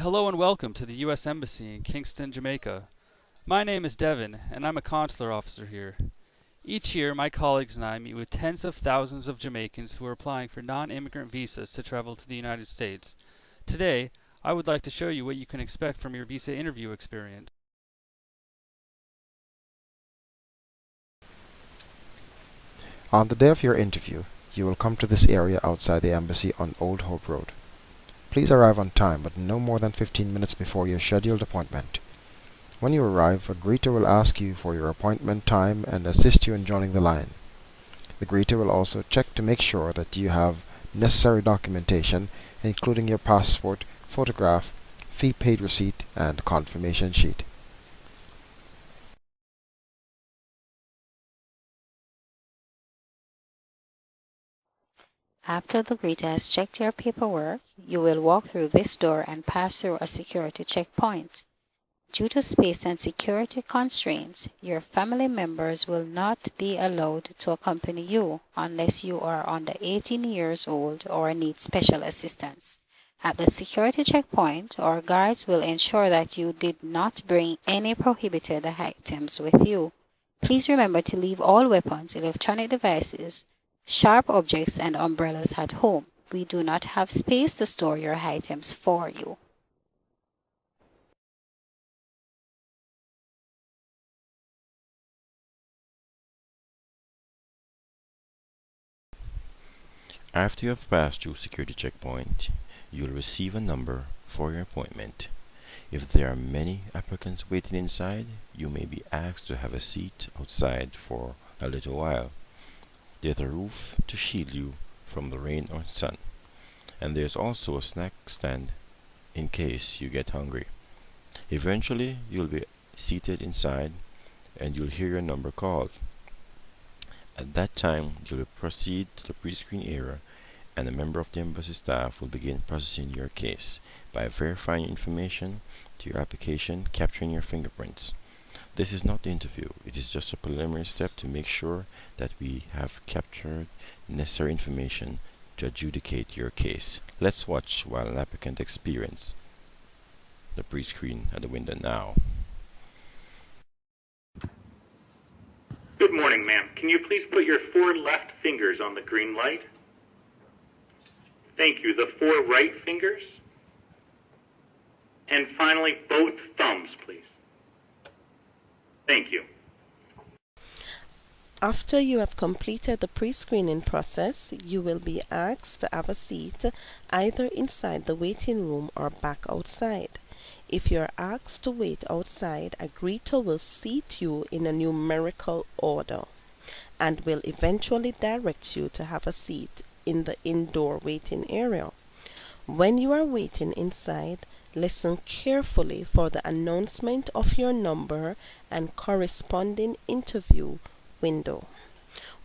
Hello and welcome to the U.S. Embassy in Kingston, Jamaica. My name is Devin, and I'm a consular officer here. Each year, my colleagues and I meet with tens of thousands of Jamaicans who are applying for non-immigrant visas to travel to the United States. Today, I would like to show you what you can expect from your visa interview experience. On the day of your interview, you will come to this area outside the embassy on Old Hope Road. Please arrive on time, but no more than 15 minutes before your scheduled appointment. When you arrive, a greeter will ask you for your appointment time and assist you in joining the line. The greeter will also check to make sure that you have necessary documentation, including your passport, photograph, fee paid receipt, and confirmation sheet. After the greeter has checked your paperwork, you will walk through this door and pass through a security checkpoint. Due to space and security constraints, your family members will not be allowed to accompany you unless you are under 18 years old or need special assistance. At the security checkpoint, our guards will ensure that you did not bring any prohibited items with you. Please remember to leave all weapons, electronic devices, sharp objects, and umbrellas at home. We do not have space to store your items for you. After you have passed through security checkpoint, you will receive a number for your appointment. If there are many applicants waiting inside, you may be asked to have a seat outside for a little while. There's a roof to shield you from the rain or sun, and there's also a snack stand in case you get hungry. Eventually, you'll be seated inside and you'll hear your number called. At that time, you will proceed to the pre-screen area and a member of the embassy staff will begin processing your case by verifying information to your application, capturing your fingerprints. This is not the interview, it is just a preliminary step to make sure that we have captured necessary information to adjudicate your case. Let's watch while an applicant experiences the pre-screen at the window now. Good morning, ma'am. Can you please put your 4 left fingers on the green light? Thank you. The 4 right fingers? And finally, both thumbs, please. Thank you. After you have completed the pre-screening process, you will be asked to have a seat either inside the waiting room or back outside. If you are asked to wait outside, a greeter will seat you in a numerical order and will eventually direct you to have a seat in the indoor waiting area. When you are waiting inside, listen carefully for the announcement of your number and corresponding interview window.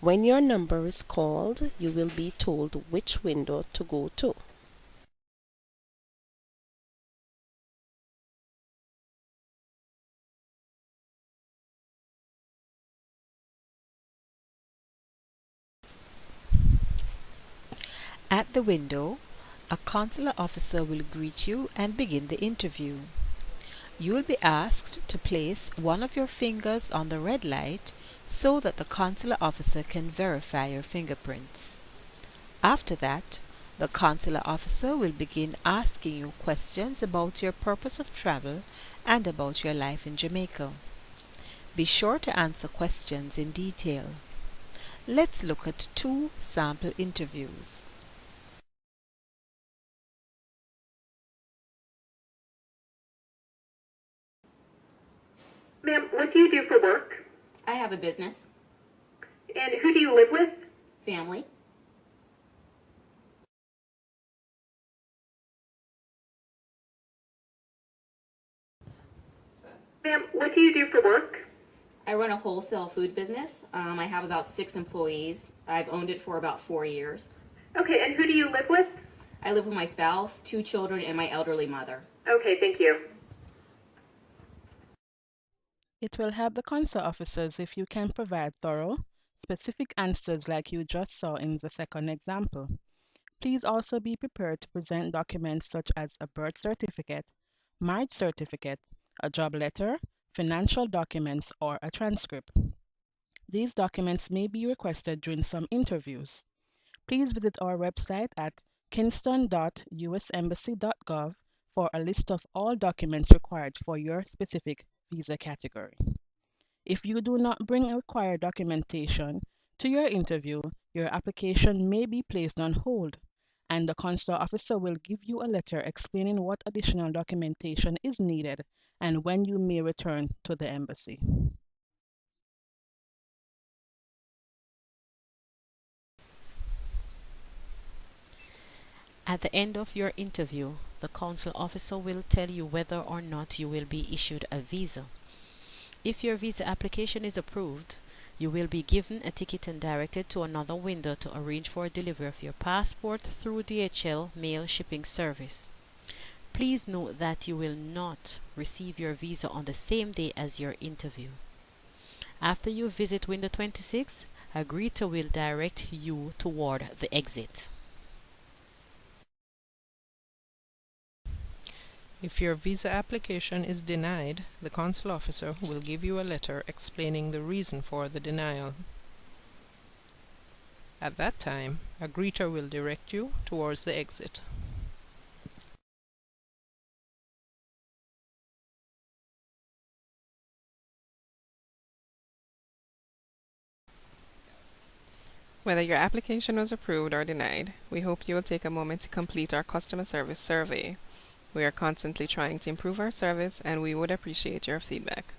When your number is called, you will be told which window to go to. At the window, a consular officer will greet you and begin the interview. You will be asked to place one of your fingers on the red light so that the consular officer can verify your fingerprints. After that, the consular officer will begin asking you questions about your purpose of travel and about your life in Jamaica. Be sure to answer questions in detail. Let's look at 2 sample interviews. Ma'am, what do you do for work? I have a business, And who do you live with? family. Ma'am, what do you do for work? I run a wholesale food business. I have about 6 employees. I've owned it for about 4 years. Okay, and who do you live with? I live with my spouse, 2 children, and my elderly mother. Okay, thank you. It will help the consular officers if you can provide thorough, specific answers like you just saw in the second example. Please also be prepared to present documents such as a birth certificate, marriage certificate, a job letter, financial documents, or a transcript. These documents may be requested during some interviews. Please visit our website at kingston.usembassy.gov for a list of all documents required for your specific visa category. If you do not bring required documentation to your interview, your application may be placed on hold, and the consular officer will give you a letter explaining what additional documentation is needed and when you may return to the embassy. At the end of your interview, the consular officer will tell you whether or not you will be issued a visa. If your visa application is approved, you will be given a ticket and directed to another window to arrange for delivery of your passport through DHL mail shipping service. Please note that you will not receive your visa on the same day as your interview. After you visit window 26, a greeter will direct you toward the exit. If your visa application is denied, the consular officer will give you a letter explaining the reason for the denial. At that time, a greeter will direct you towards the exit. Whether your application was approved or denied, we hope you will take a moment to complete our customer service survey. We are constantly trying to improve our service, and we would appreciate your feedback.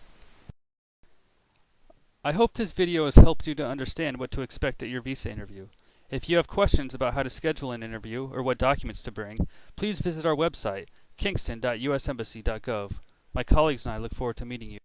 I hope this video has helped you to understand what to expect at your visa interview. If you have questions about how to schedule an interview or what documents to bring, please visit our website, kingston.usembassy.gov. My colleagues and I look forward to meeting you.